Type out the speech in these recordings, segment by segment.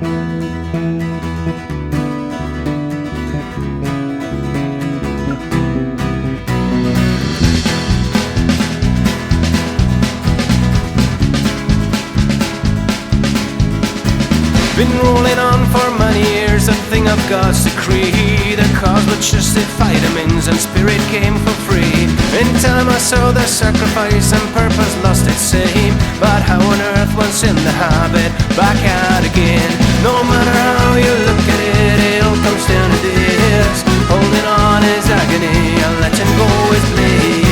Been rolling on for many years, a thing of God's decree. The cause which just the vitamins and spirit came for free. In time I saw the sacrifice and purpose lost its aim. But how on earth once in the habit, back out again? No matter how you look at it, it all comes down to this: holding on is agony and letting go is bleed.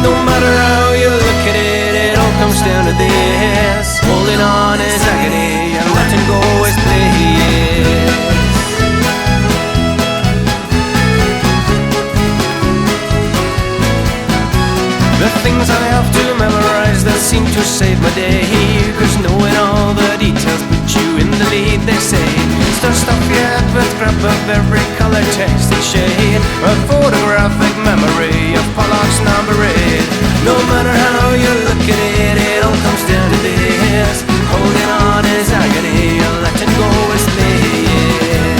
No matter how you look at it, it all comes down to this: holding on is agony and letting go is bliss. The things I have to memorize that seem to save my day, 'cause knowing all the details put you in the lead, they say. Star stuff yet with scrap of every color, text and shade, a photographic memory of Pollock's number 8. No matter how you look at it, it all comes down to this: holding on is agony and letting go is bliss.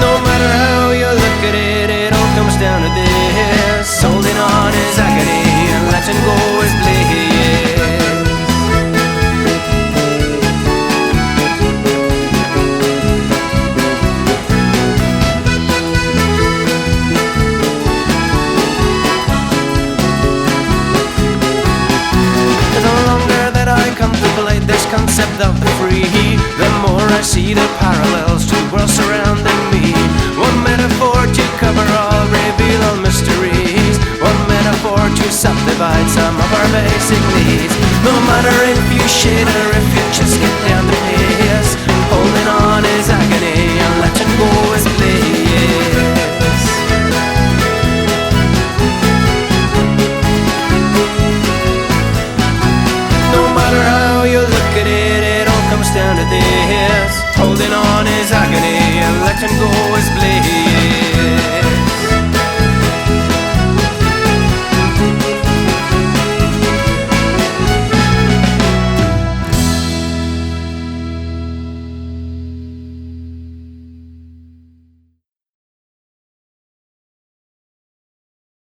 No matter how you look at it, it all comes down to this: holding on is agony and letting go is bliss. Contemplate this concept of the free, the more I see the parallels to the world surrounding me. One metaphor to cover all, reveal all mysteries. One metaphor to subdivide some of our basic needs. No matter if you shade or if you just get down the pace, holding on is agony and letting go is bliss. No matter how you look at it, it all comes down to this: holding on is agony and letting go is bliss.